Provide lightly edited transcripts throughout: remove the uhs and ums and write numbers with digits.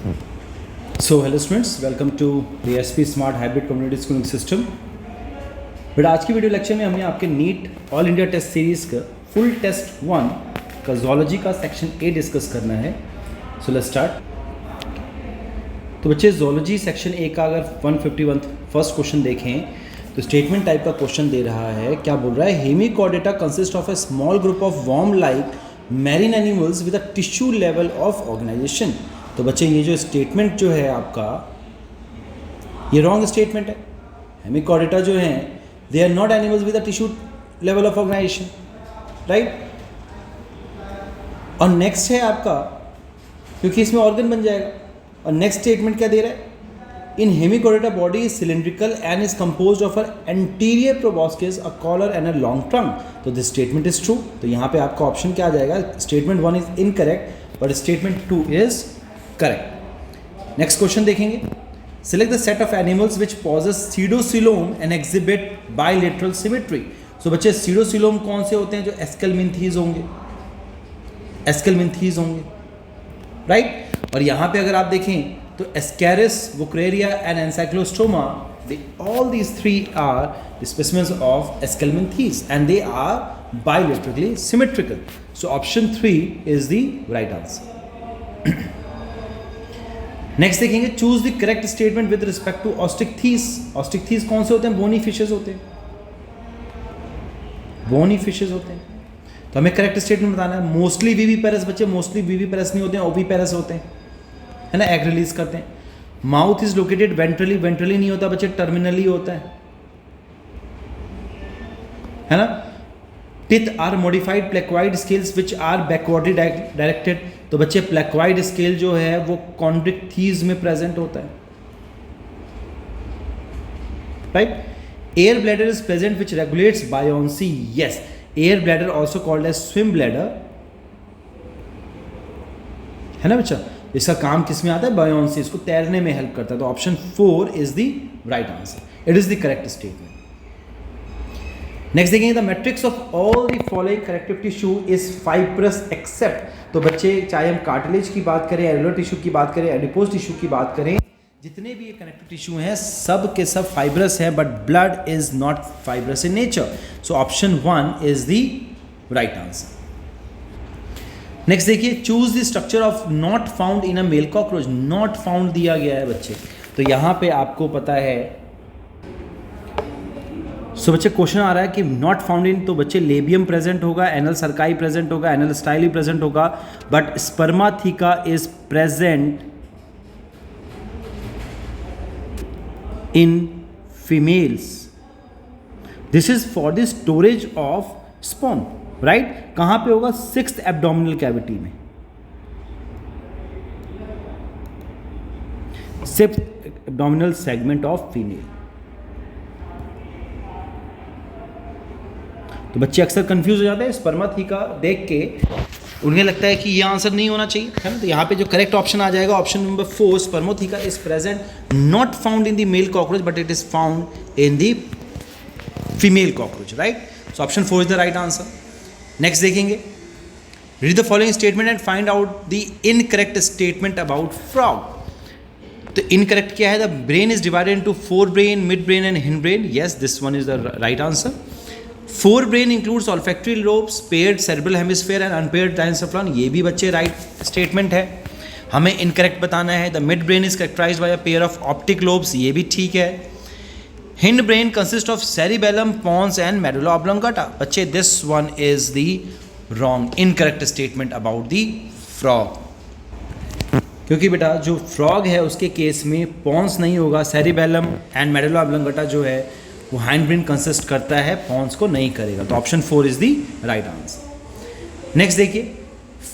So hello students, welcome to the SP Smart Hybrid Community Schooling System। But आज की video lecture में हमने आपके NEET all India test series का full test 1 का zoology का सेक्शन ए डिस्कस करना है। So let's start. तो बच्चे जोलॉजी सेक्शन ए का अगर 151 फर्स्ट क्वेश्चन देखें तो स्टेटमेंट टाइप का क्वेश्चन दे रहा है। क्या बोल रहा है? Hemichordata consist of a small group of worm like marine animals with a tissue level of organisation. तो बच्चे ये जो स्टेटमेंट जो है आपका, ये रॉन्ग स्टेटमेंट है। हेमिकॉर्डेटा जो हैं they are not animals with a tissue level of organisation, right. और नेक्स्ट है आपका, क्योंकि इसमें ऑर्गन बन जाएगा। और नेक्स्ट स्टेटमेंट क्या दे रहा है? In Hemichordata body is cylindrical and is composed of a anterior proboscis, a collar and a long trunk. तो दिस स्टेटमेंट इज ट्रू। तो यहाँ पे आपका ऑप्शन क्या आ जाएगा? Statement 1 is incorrect but statement 2 is correct. Next question देखेंगे। Select the set of animals which possess pseudocoelom and exhibit bilateral symmetry. So बच्चे सीडोसिलोम कौन से होते हैं? जो एस्केलमिंथीज होंगे, एस्केलमिंथीज होंगे, राइट। और यहाँ पे अगर आप देखें तो Ascaris, Wuchereria and Ancylostoma, all these three are the specimens of Escalminthes and they are bilaterally symmetrical. So option 3 is the right answer. Next देखेंगे, choose the correct statement with respect to Osteichthyes. Osteichthyes कौन से होते हैं? Bony fishes होते हैं, bony fishes होते हैं। तो हमें करेक्ट स्टेटमेंट बताना है। मोस्टली वीवीपेरस, बच्चे मोस्टली वीवीपेरस नहीं होते हैं, ओवीपेरस होते हैं, है ना, एग रिलीज करते हैं। Mouth is located ventrally, ventrally नहीं होता बच्चे, टर्मिनली होता है ना। Teeth are modified placoid scales which are backwardly directed. तो बच्चे प्लेक्वाइड स्केल जो है वो कॉन्ड्रिक्थीज में प्रेजेंट होता है, right. Air bladder is present which regulates buoyancy. Yes, air bladder also called as swim bladder, है ना बच्चा। इसका काम किस में आता है? बायोन्सी, इसको तैरने में हेल्प करता है। तो option 4 is the right answer, it is the correct statement. Next देखेंगे, the matrix of all the following connective tissue is fibrous except. तो बच्चे चाहे हम कार्टिलेज की बात करें, एलुलर टिश्यू की बात करें, एडिपोज टिश्यू की बात करें, जितने भी ये कनेक्टिव टिश्यू हैं सब के सब फाइब्रस है, but blood is not fibrous in nature. So option 1 is the right answer. Next देखिए, choose the structure of not found in a male cockroach. Not found दिया गया है बच्चे, तो यहाँ पे आपको पता है। सो बच्चे क्वेश्चन आ रहा है कि नॉट फाउंड इन, तो बच्चे लेबियम प्रेजेंट होगा, एनल सर्काई प्रेजेंट होगा, एनल स्टाइली प्रेजेंट होगा, but spermatheca is present in females. This is for the storage of sperm, right. कहां पे होगा? 6th एब्डोमिनल कैविटी में, 6th abdominal segment of female. तो बच्चे अक्सर कंफ्यूज हो जाते हैं स्पर्माथिका देख के, उन्हें लगता है कि ये आंसर नहीं होना चाहिए, है ना। तो यहाँ पे जो करेक्ट ऑप्शन आ जाएगा option number 4, spermatheca is present not found in the male cockroach but it is found in the female cockroach, right. So option 4 is the right answer. Next देखेंगे, read the following statement and find out the incorrect statement about frog. तो incorrect क्या है? The brain is divided into 4 brain, mid brain and hind brain. Yes, this one is the right answer. 4 brain includes olfactory lobes, paired cerebral hemisphere and unpaired diencephalon. ये भी बच्चे right statement है। हमें incorrect बताना है। The mid brain is characterised by a pair of optic lobes. ये भी ठीक है। Hind brain consist of cerebellum, pons and medulla oblongata. बच्चे this one is the wrong incorrect statement about the frog, क्योंकि बेटा जो फ्रॉग है उसके केस में पॉन्स नहीं होगा, सेरिबेलम एंड मेडुला ऑब्लोंगाटा जो है वो हैंड ब्रेन कंसिस्ट करता है, पॉन्स को नहीं करेगा। तो option 4 is the right answer. Next देखिए,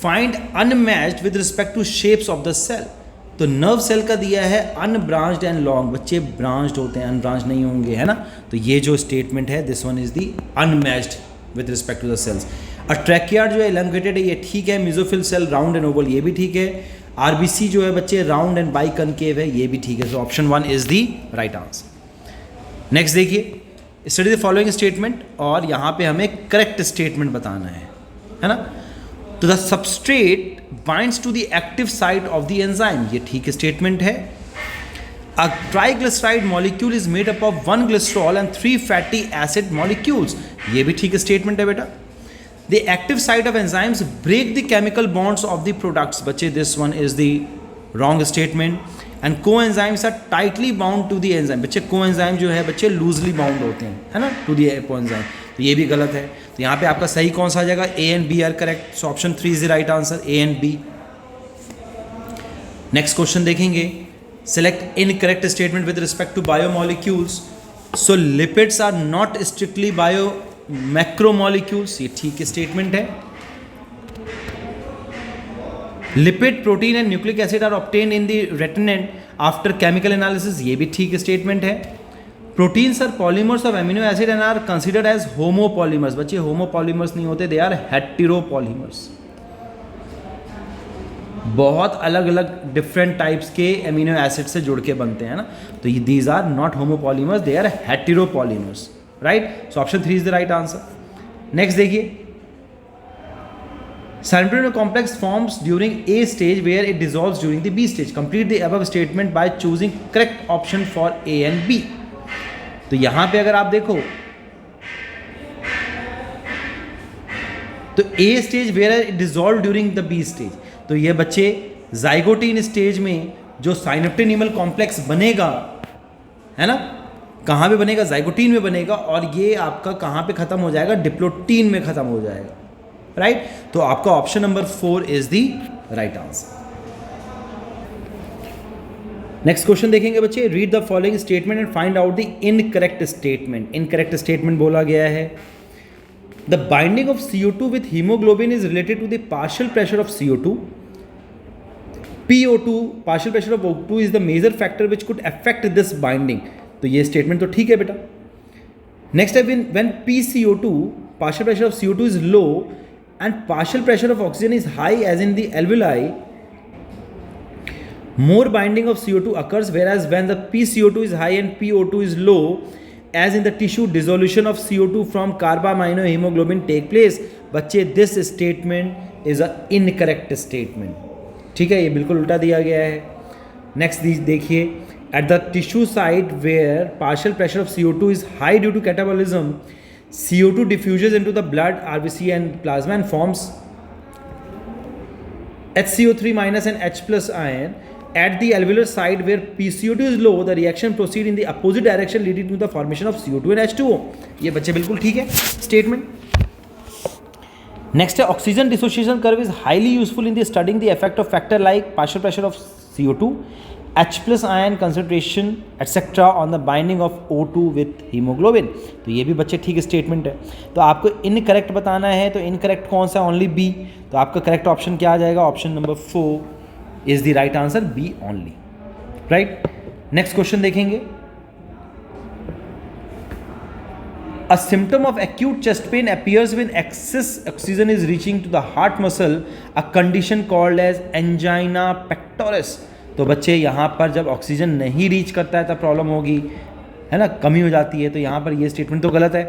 find unmatched with respect to shapes of the cell. तो नर्व सेल का दिया है अनब्रांच्ड एंड लॉन्ग। बच्चे ब्रांच्ड होते हैं, अनब्रांच नहीं होंगे, है ना। तो ये जो स्टेटमेंट है this one is the unmatched with respect to the cells. Tracheid जो है एलंगेटेड है, ये ठीक है। Mesophyll cell round and oval, ये भी ठीक है। आरबीसी जो है बच्चे राउंड एंड बाई कनकेव है, ये भी ठीक है। तो option 1 is the right answer. Next देखिए, स्टडी द फॉलोइंग स्टेटमेंट, और यहाँ पे हमें करेक्ट स्टेटमेंट बताना है ना। तो the substrate binds to the active site of the enzyme, ये ठीक स्टेटमेंट है। A triglyceride molecule is made up of 1 glycerol and 3 fatty acid molecules, ये भी ठीक स्टेटमेंट है बेटा। The active site of enzymes break the chemical bonds of the products, बच्चे this one is the wrong statement, and coenzymes are tightly bound to the enzyme, बच्चे coenzyme जो है बच्चे loosely bound होते हैं, है ना, to the coenzyme, तो ये भी गलत है। तो यहाँ पे आपका सही कौन सा आ जाएगा, A and B are correct, so option 3 is the right answer, A and B। Next question देखेंगे, select incorrect statement with respect to biomolecules, so lipids are not strictly macromolecules, ये ठीक स्टेटमेंट है। lipid, protein and nucleic acid are obtained in the retinent after chemical analysis, ये भी ठीक statement है। proteins are polymers of amino acid and are considered as homopolymers, बच्चे homopolymers नहीं होते, they are heteropolymers, बहुत अलग अलग डिफरेंट टाइप्स के एमिनो एसिड से जुड़ के बनते हैं ना, तो ये these are not homopolymers, they are heteropolymers, right. So option 3 is the right answer. Next देखिए, Cytoplasmic complex forms during A stage where it dissolves during the B stage. Complete the above statement by choosing correct option for A and B. तो यहां पे अगर आप देखो तो A stage where it dissolved during the B stage, तो ये बच्चे जाइगोटीन स्टेज में जो साइनोप्टेनिमल कॉम्प्लेक्स बनेगा, है ना, कहाँ पे बनेगा, जाइगोटीन में बनेगा, और ये आपका कहाँ पे खत्म हो जाएगा, डिप्लोटीन में खत्म हो जाएगा, राइट। तो आपका option number 4 is the right answer. Next question देखेंगे बच्चे, read the following statement and find out the incorrect statement. Incorrect statement बोला गया है, the binding of CO2 with hemoglobin is related to the partial pressure of CO2. PO2, partial pressure of O2 is the major factor which could affect this binding. तो ये statement तो ठीक है बेटा। Next है, when PCO2, partial pressure of CO2 is low and partial pressure of oxygen is high as in the alveoli, more binding of CO2 occurs, whereas when the PCO2 is high and PO2 is low, as in the tissue, dissolution of CO2 from carbaminohemoglobin take place. बच्चे this statement is a incorrect statement, ठीक है, ये बिल्कुल उल्टा दिया गया है। Next देखिए, at the tissue site where partial pressure of CO2 is high due to catabolism, CO2 diffuses into the blood, RBC and plasma and forms HCO3 minus and H plus ion. At the alveolar site where PCO2 is low, the reaction proceed in the opposite direction leading to the formation of CO2 and H2O. ये बच्चे बिल्कुल ठीक है statement. Next है, oxygen dissociation curve is highly useful in the studying the effect of factor like partial pressure of CO2, H plus ion concentration etc. on the binding of O2 with hemoglobin. तो ये भी बच्चे ठीक statement है। तो आपको incorrect बताना है, तो इनकरेक्ट कौन सा, ओनली बी। तो आपका करेक्ट ऑप्शन क्या आ जाएगा, option number 4 is the right answer, B only, right. Next question देखेंगे, a symptom of acute chest pain appears when excess oxygen is reaching to the heart muscle, a condition called as angina pectoris. तो बच्चे यहाँ पर जब oxygen नहीं reach करता है तब प्रॉब्लम होगी, है ना, कमी हो जाती है, तो यहाँ पर ये स्टेटमेंट तो गलत है।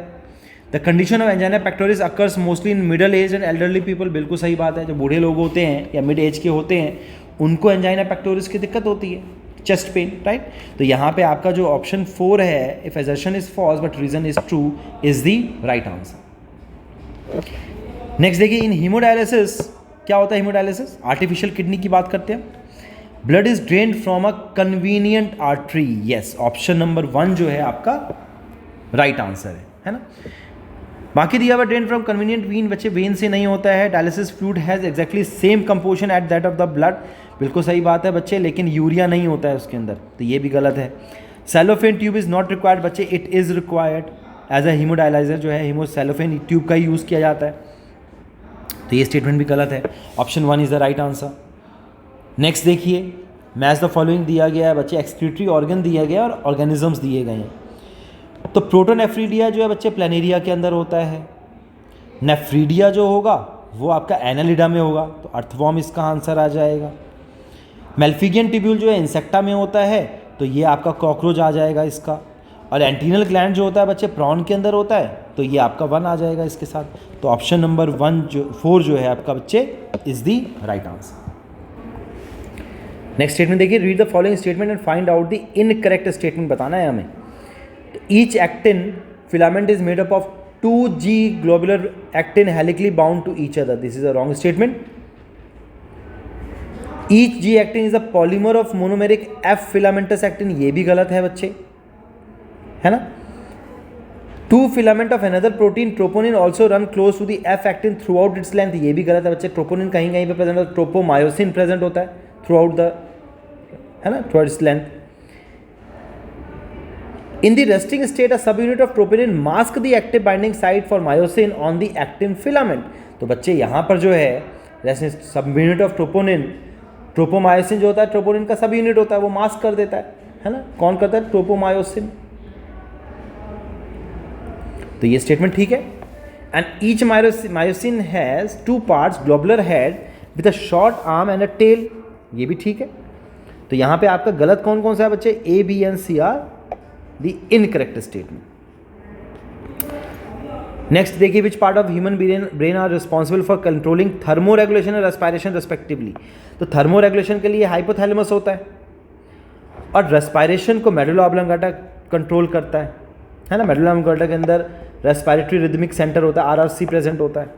The condition of angina pectoris occurs mostly in middle age and elderly people, बिल्कुल सही बात है। जो बूढ़े लोग होते हैं या मिड एज के होते हैं उनको एंजाइना पेक्टोरिस की दिक्कत होती है, चेस्ट पेन, राइट। तो यहाँ पे आपका जो ऑप्शन 4 है, if assertion is false but reason is true, is the right answer. Next देखिए, इन हीमोडायलिसिस क्या होता है, हीमोडायलिसिस आर्टिफिशियल किडनी की बात करते हैं। Blood is drained from a convenient artery, yes, option number 1 जो है आपका राइट आंसर है ना। बाकी दिया हुआ ड्रेन फ्रॉम कन्वीनियंट वेन, बच्चे वेन से नहीं होता है। Dialysis fluid has exactly same composition at that of the blood, बिल्कुल सही बात है बच्चे, लेकिन यूरिया नहीं होता है उसके अंदर, तो ये भी गलत है। Cellophane tube is not required, बच्चे it is required as a haemodialyser, जो है हीमोसेलोफेन ट्यूब का ही यूज़ किया जाता है, तो ये स्टेटमेंट भी गलत है। Option 1 is the right answer. Next देखिए, मैच द फॉलोइंग दिया गया है बच्चे, एक्सक्रीटरी ऑर्गन दिया गया और ऑर्गेनिजम्स दिए गए हैं। तो प्रोटोनेफ्रीडिया जो है बच्चे प्लेनेरिया के अंदर होता है, नेफ्रीडिया जो होगा वो आपका एनालिडा में होगा, तो अर्थवॉर्म इसका आंसर आ जाएगा। मेल्फिगियन टिब्यूल जो है इंसेक्टा में होता है, तो ये आपका कॉकरोच आ जाएगा इसका। और एंटीनल ग्लैंड जो होता है बच्चे प्रॉन के अंदर होता है, तो ये आपका 1 आ जाएगा इसके साथ। तो ऑप्शन नंबर 4 जो है आपका बच्चे is the right answer. Next statement देखिए, read the following statement and find out the incorrect statement बताना है हमें। Each actin filament is made up of 2G globular actin helically bound to each other, this is a wrong statement. Each G actin is a polymer of monomeric F filamentous actin, ये भी गलत है बच्चे, है ना। 2 filament of another protein troponin also run close to the F actin throughout its length, ये भी गलत है बच्चे। ट्रोपोनिन कहीं कहीं पे प्रेजेंट होता है, ट्रोपोमायोसिन प्रेजेंट होता है थ्रू आउट द, है ना, through out its length. In the resting state, a subunit of troponin mask the active binding site for myosin on the actin filament। तो बच्चे यहाँ पर जो है सबयूनिट ऑफ ट्रोपोनिन, ट्रोपोमायोसिन जो होता है ट्रोपोनिन का सब यूनिट होता है, वो मास्क कर देता है ना। कौन करता है? ट्रोपोमायोसिन। तो ये स्टेटमेंट ठीक है। And each myosin has 2 parts, globular head with a short arm and a tail, ये भी ठीक है। तो यहाँ पे आपका गलत कौन कौन सा है बच्चे? A, B and C are the incorrect statement. Next देखिए, which part of human brain are responsible for controlling thermoregulation and respiration respectively। तो thermoregulation के लिए hypothalamus होता है और respiration को medulla oblongata कंट्रोल करता है ना। medulla oblongata के अंदर respiratory rhythmic center होता है, RRC प्रेजेंट होता है।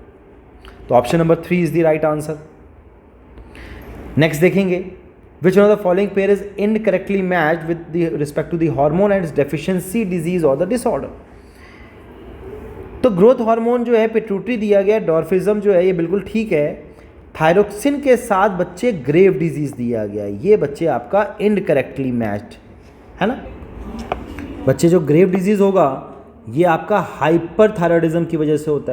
तो option number 3 is the right answer. Next देखेंगे, which one of the following pair is incorrectly matched with the respect to the hormone and its deficiency disease or the disorder। तो growth hormone जो है pituitary दिया गया, डॉर्फिज्म जो है ये बिल्कुल ठीक है। थायरोक्सिन के साथ बच्चे ग्रेव डिजीज दिया गया, ये बच्चे आपका इनकरेक्टली मैच्ड है ना। बच्चे जो ग्रेव डिजीज होगा ये आपका हाइपर थायरॉयडिज्म की वजह से होता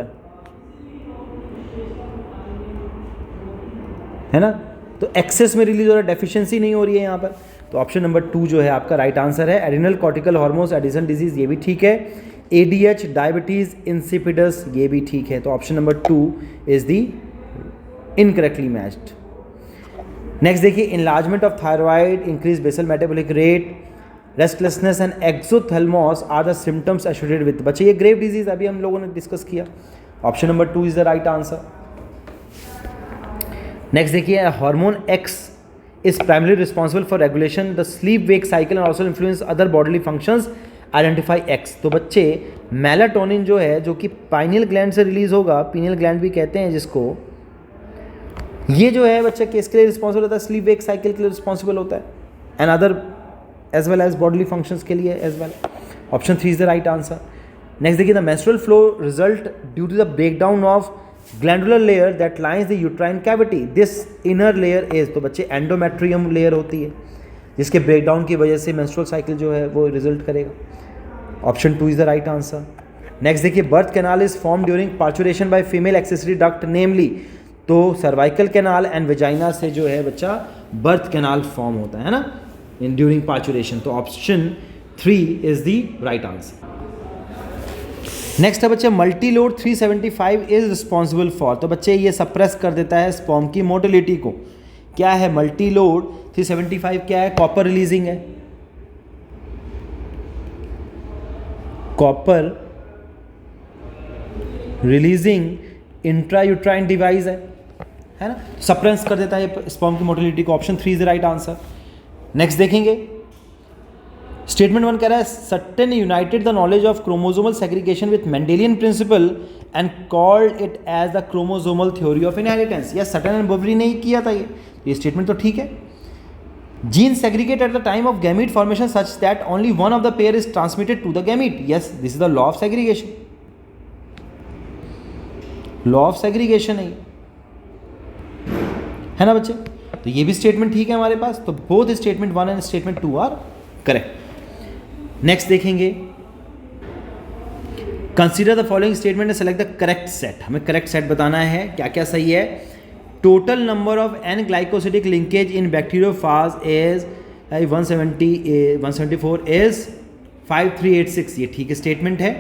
है ना। तो एक्सेस में रिलीज हो रहा है, डेफिशिएंसी नहीं हो रही है यहाँ पर। तो ऑप्शन नंबर 2 जो है आपका राइट आंसर है। Adrenal cortical hormones Addison disease, ये भी ठीक है। ADH डायबिटीज इंसिपिडस, ये भी ठीक है। तो option number 2 is the incorrectly matched. Next देखिए, enlargement of thyroid, increase basal metabolic rate, restlessness and exophthalmos are the symptoms associated with. बच्चे ये ग्रेव डिजीज अभी हम लोगों ने डिस्कस किया। Option number 2 is the right answer. Next देखिए, hormone X is primary responsible for regulation the sleep wake cycle and also influence other bodily functions, identify X। तो बच्चे मेलाटोनिन जो है, जो कि पाइनियल ग्लैंड से रिलीज होगा, पीनियल ग्लैंड भी कहते हैं जिसको, ये जो है बच्चे किसके लिए रिस्पॉन्सिबल होता है? स्लीप वेक साइकिल के लिए रिस्पॉन्सिबल होता है and other as well as bodily functions के लिए as well. Option 3 is the right answer. Next देखिए, the menstrual flow result due to the breakdown of glandular layer that lines the uterine cavity, this inner layer is. तो बच्चे endometrium layer होती है जिसके breakdown की वजह से menstrual cycle जो है वो रिजल्ट करेगा। Option 2 is the right answer. Next देखिए, birth canal is form during parturition by female accessory duct namely. तो सर्वाइकल कैनाल एंड वेजाइना से जो है बच्चा बर्थ कैनाल फॉर्म होता है ना इन ड्यूरिंग पार्चुरेशन। तो option 3 is the right answer. Next है बच्चे, multi load 375 is responsible for. तो बच्चे ये सप्रेस कर देता है स्पर्म की मोटिलिटी को। क्या है मल्टी लोड 375? क्या है? कॉपर रिलीजिंग है, कॉपर रिलीजिंग इंट्रायूट्राइन डिवाइस है ना, सप्रेस कर देता है स्पर्म की मोटिलिटी को। Option 3 is the right answer. Next देखेंगे, स्टेटमेंट 1 कह रहा है Sutton united the knowledge of chromosomal segregation with Mendelian principle and called it as the chromosomal theory of inheritance. या सटन एंड बवरी ने ही किया था ये स्टेटमेंट तो ठीक है। Gene segregate at the time of gamete formation such that only one of the pair is transmitted to the gamete. Yes, this is the law of segregation, law of segregation है ना बच्चे। तो ये भी statement ठीक है हमारे पास। तो both statement 1 and statement 2 are correct. Next देखेंगे, consider the following statement and select the correct set. हमें करेक्ट सेट बताना है क्या क्या सही है। Total number of N glycosidic linkage in bacteriophage is 174 is 5386, ये ठीक है स्टेटमेंट है।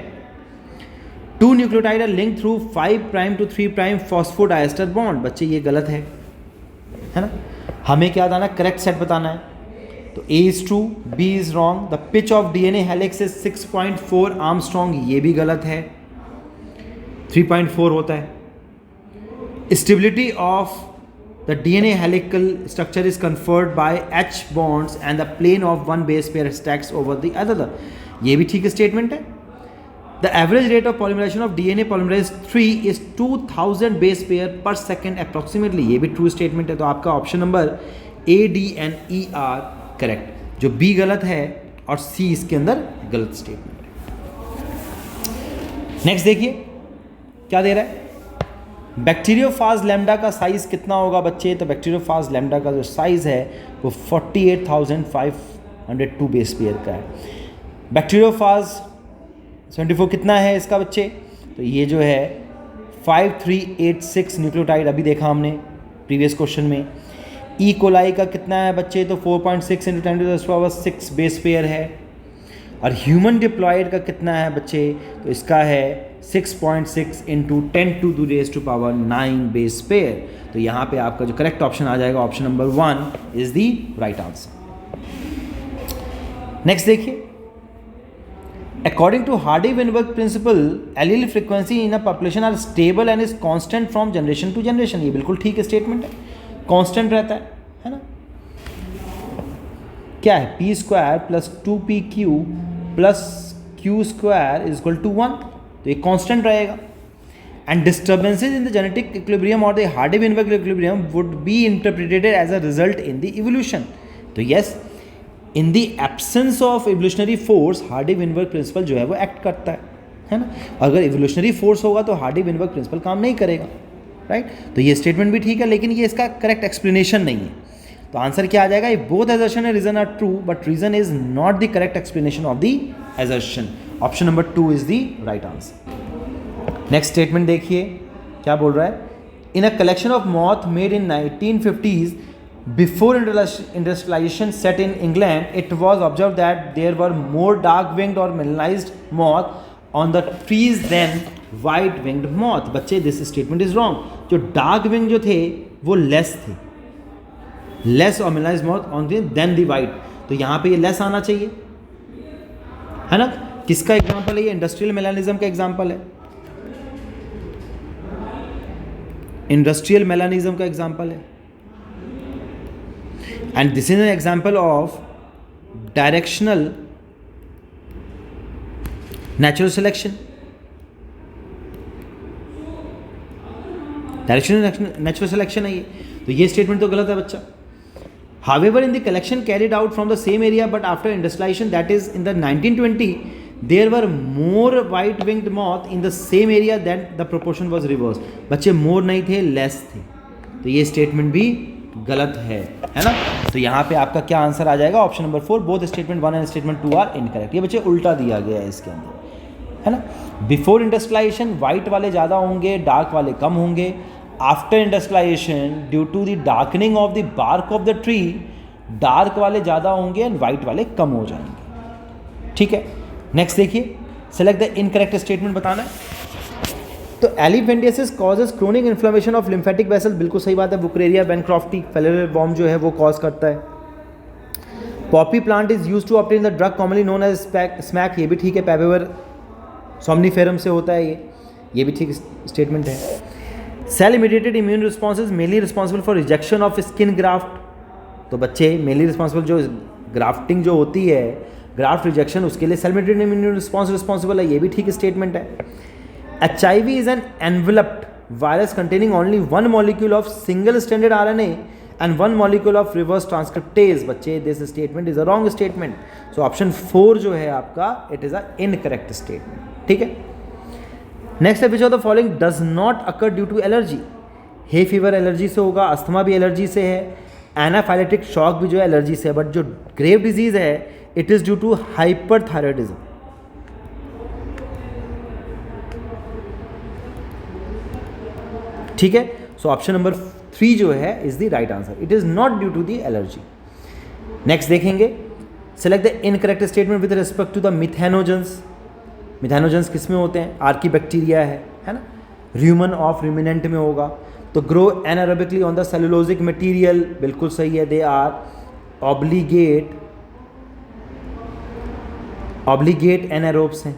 2 nucleotide are link through 5 prime to 3 prime phosphodiester bond. बच्चे ये गलत है ना। हमें क्या बताना? करेक्ट सेट बताना है। तो A is true, B is wrong, the pitch of DNA helix is 6.4 Armstrong, ये भी गलत है 3.4 होता है. Stability of the DNA helical structure is conferred by H bonds and the plane of one base pair stacks over the other. ये भी ठीक statement है. The average rate of polymerization of DNA polymerase 3 is 2000 base pair per second approximately. ये भी true statement है. तो आपका option number A, D and E are correct. जो B गलत है और C इसके अंदर गलत स्टेटमेंट है. नेक्स्ट देखिए क्या दे रहा है. बैक्टीरियोफाज लैम्डा का साइज़ कितना होगा बच्चे. तो बैक्टीरियोफाज लैम्डा का जो साइज़ है वो 48,502 बेस पेयर का है. बैक्टीरियोफाज 74 कितना है इसका बच्चे. तो ये जो है 5386 न्यूक्लियोटाइड अभी देखा हमने प्रीवियस क्वेश्चन में. ई कोलाई का कितना है बच्चे. तो 4.6 × 10⁻⁶ बेस पेयर है. और ह्यूमन डिप्लॉयड का कितना है बच्चे. तो इसका है 6.6 × 10⁻⁹ बेस पेयर. तो यहाँ पे आपका जो करेक्ट ऑप्शन आ जाएगा option number 1 is the right answer. Next देखिए. According to Hardy-Weinberg principle, allele frequency in a population are stable and is constant from generation to generation. ये बिल्कुल ठीक स्टेटमेंट है. कांस्टेंट रहता है ना. क्या है p² + 2pq + q² = 1. तो ये कांस्टेंट रहेगा. And disturbances in the genetic equilibrium or the Hardy-Weinberg equilibrium would be interpreted as a result in the evolution. तो yes, in the absence of evolutionary force Hardy Weinberg principle जो है वो act करता है ना. अगर एवोल्यूशनरी फोर्स होगा तो हार्डी-विनबर्ग प्रिंसिपल काम नहीं करेगा. राइट. तो ये स्टेटमेंट भी ठीक है लेकिन ये इसका करेक्ट एक्सप्लेनेशन नहीं है. तो आंसर क्या आ जाएगा. ये both assertion and reason are true but reason is not the correct explanation of the assertion. Option number 2 is the right answer. Next statement देखिए क्या बोल रहा है. In a collection of moth made in 1950s before industrialization set in England, it was observed that there were more dark-winged or melanized moth on the trees than white-winged moth. बच्चे this statement is wrong. जो dark-winged जो थे वो less थे, less or melanized moth on the than the white. तो यहाँ पे ये less आना चाहिए है ना. किसका एग्जाम्पल है ये. इंडस्ट्रियल मेलानिज्म का एग्जाम्पल है. इंडस्ट्रियल मेलानिज्म का एग्जाम्पल है. And this is an example of directional natural selection. Directional natural selection है ये. तो ये स्टेटमेंट तो गलत है बच्चा. However, in the collection carried out from the same area but after industrialization, that is in the 1920, there were more white-winged moth in the same area than the proportion was reversed. बच्चे more नहीं थे, less थे. तो ये statement भी गलत है ना. तो यहाँ पे आपका क्या आंसर आ जाएगा option number 4. Both statement 1 and statement 2 are incorrect. ये बच्चे उल्टा दिया गया है इसके अंदर है ना. बिफोर इंडस्ट्रियलाइजेशन वाइट वाले ज़्यादा होंगे, डार्क वाले कम होंगे. After industrialisation due to the darkening of the bark of the tree dark वाले ज़्यादा होंगे एंड वाइट वाले कम हो जाएंगे. ठीक है. नेक्स्ट देखिए. सेलेक्ट द इनकरेक्ट स्टेटमेंट बताना है. तो elephantiasis causes chronic inflammation of lymphatic vessel. बिल्कुल सही बात है. बुकरेरिया बेनक्रॉफ्टी फेलर वॉर्म जो है वो कॉज करता है. Poppy plant is use to obtain the drug commonly known as smack. ये भी ठीक है. पैपेवर सोमनीफेरम से होता है ये भी ठीक स्टेटमेंट है. Cell mediated immune response is mainly responsible for rejection of skin graft. तो बच्चे मेनली रिस्पॉन्सिबल जो ग्राफ्टिंग जो होती है ग्राफ्ट रिजेक्शन उसके लिए cell mediated immune response responsible है. ये भी ठीक स्टेटमेंट है. HIV is an enveloped virus containing only one molecule of single-stranded RNA and one molecule of reverse transcriptase. बच्चे this statement is a wrong statement. So option 4 जो है आपका it is a incorrect statement. ठीक है. Next है which of the following does not occur due to allergy. hay fever allergy से होगा. Asthma भी एलर्जी से है. एनाफाइलेटिक शॉक भी जो है एलर्जी से है. बट जो ग्रेव डिजीज है it is due to hyperthyroidism. ठीक है. सो ऑप्शन नंबर 3 जो है is the right answer. It is not due to the allergy. Next देखेंगे. Select the incorrect statement with respect to the methanogens. Methanogens किस में होते हैं. आर्की बैक्टीरिया है ना. ह्यूमन ऑफ रिमिनेंट में होगा. तो grow anaerobically on the cellulosic material. बिल्कुल सही है. दे आर ऑब्लिगेट एनारोब्स हैं.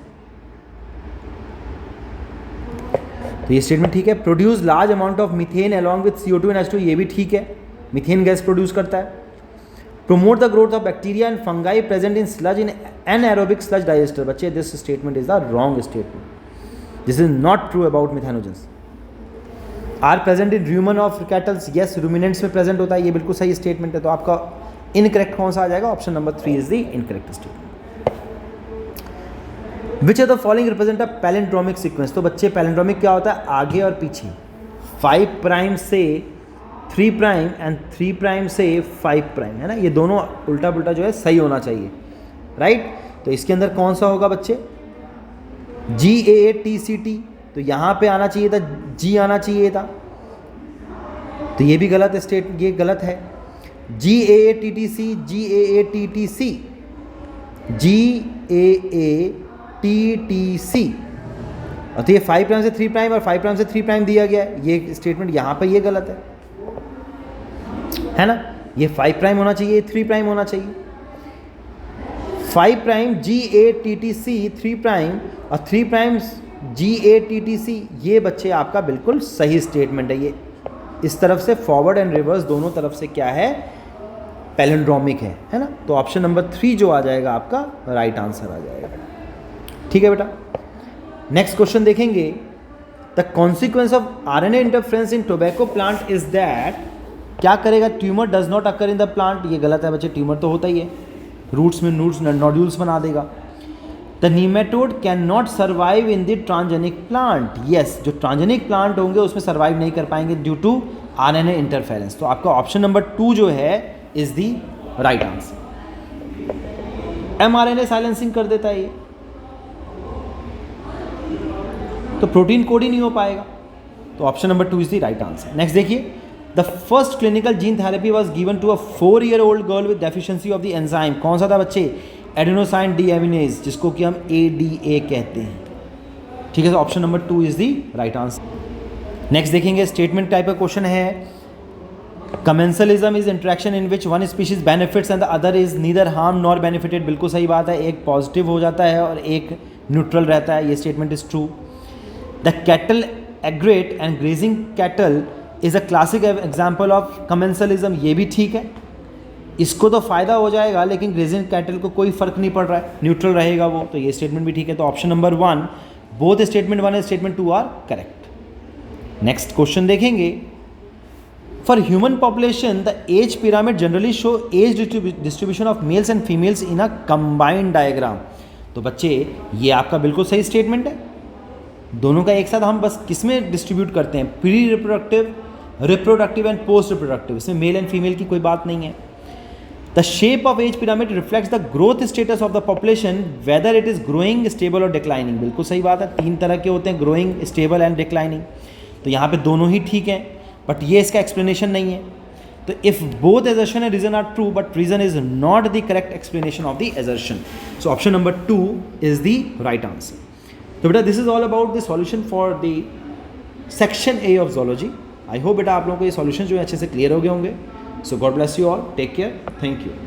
तो ये स्टेटमेंट ठीक है। Produce large amount of methane along with CO2 and H2, ये भी ठीक है, मीथेन गैस प्रोड्यूस करता है। Promote the growth of bacteria and fungi present in sludge in anaerobic sludge digester, बच्चे this statement is the wrong statement, this is not true about methanogens. Are present in rumen of cattles, yes ruminants में present होता है, ये बिल्कुल सही statement है। तो आपका इनकरेक्ट कौन सा आ जाएगा? Option number 3 is the incorrect statement. Which are the following represent a palindromic sequence, तो बच्चे पैलिंड्रोमिक क्या होता है? आगे और पीछे, 5 प्राइम से 3 प्राइम एंड 3 प्राइम से 5 प्राइम, है ना, ये दोनों उल्टा पुल्टा जो है सही होना चाहिए, राइट। तो इसके अंदर कौन सा होगा बच्चे? GAATCT, तो यहाँ पे आना चाहिए था G आना चाहिए था, तो ये भी गलत है, ये गलत है। GAATTC, GAATTC, GAATTC, और तो ये 5 प्राइम से 3 प्राइम और 5 प्राइम से 3 प्राइम दिया गया है, ये स्टेटमेंट यहाँ पे ये गलत है ना, ये 5 प्राइम होना चाहिए, 3 प्राइम होना चाहिए। 5 प्राइम GATTC 3 प्राइम और 3 प्राइम GATTC, ये बच्चे आपका बिल्कुल सही स्टेटमेंट है। ये इस तरफ से फॉरवर्ड एंड रिवर्स दोनों तरफ से क्या है? पैलिंड्रोमिक है ना। तो ऑप्शन नंबर 3 जो आ जाएगा आपका राइट आंसर आ जाएगा। ठीक है बेटा, नेक्स्ट क्वेश्चन देखेंगे। The consequence of RNA interference in tobacco plant is that, क्या करेगा? Tumour does not occur in the plant, ये गलत है बच्चे, ट्यूमर तो होता ही है, रूट्स में नोड्यूल्स बना देगा। The nematode can not survive in the transgenic plant, yes, जो ट्रांसजेनिक प्लांट होंगे उसमें सर्वाइव नहीं कर पाएंगे ड्यू टू RNA इंटरफेरेंस। तो आपका ऑप्शन नंबर 2 जो है is the right answer. mRNA silencing कर देता है ये, तो प्रोटीन कोड ही नहीं हो पाएगा, तो option number 2 is the right answer. Next देखिए, the first clinical gene therapy was given to a 4-year-old girl with deficiency of the enzyme, कौन सा था बच्चे? एडेनोसाइन डीएमिनेज, जिसको कि हम ADA कहते हैं। ठीक है, तो option number 2 is the right answer. Next देखेंगे, स्टेटमेंट टाइप का क्वेश्चन है। Commensalism is interaction in which one species benefits and the other is neither harm nor benefited, बिल्कुल सही बात है, एक पॉजिटिव हो जाता है और एक न्यूट्रल रहता है, ये statement is true. The cattle एग्रेट and grazing cattle is a classic example of commensalism, ये भी ठीक है, इसको तो फायदा हो जाएगा लेकिन ग्रेजिंग कैटल को कोई फर्क नहीं पड़ रहा है, न्यूट्रल रहेगा वो, तो ये स्टेटमेंट भी ठीक है। तो option number 1, both statement 1 and statement 2 are correct. Next question देखेंगे। For human population the age pyramid generally show age distribution of males and females in a combined diagram, तो बच्चे ये आपका बिल्कुल सही स्टेटमेंट है। दोनों का एक साथ हम बस किसमें डिस्ट्रीब्यूट करते हैं? Pre reproductive, reproductive and post reproductive, इसमें मेल एंड फीमेल की कोई बात नहीं है। The shape of age pyramid reflects the growth status of the population whether it is growing, stable और डिक्लाइनिंग, बिल्कुल सही बात है, 3 तरह के होते हैं, ग्रोइंग, स्टेबल एंड डिक्लाइनिंग, तो यहाँ पे दोनों ही ठीक हैं, बट ये इसका एक्सप्लेनेशन नहीं है। तो if both assertion and reason are true but reason is not the correct explanation of the assertion, so option number 2 is the right answer. तो बेटा this is all about the solution for the section A of zoology. I hope बेटा आप लोगों को ये solution जो है अच्छे से क्लियर हो गए होंगे. So God bless you all. Take care. Thank you.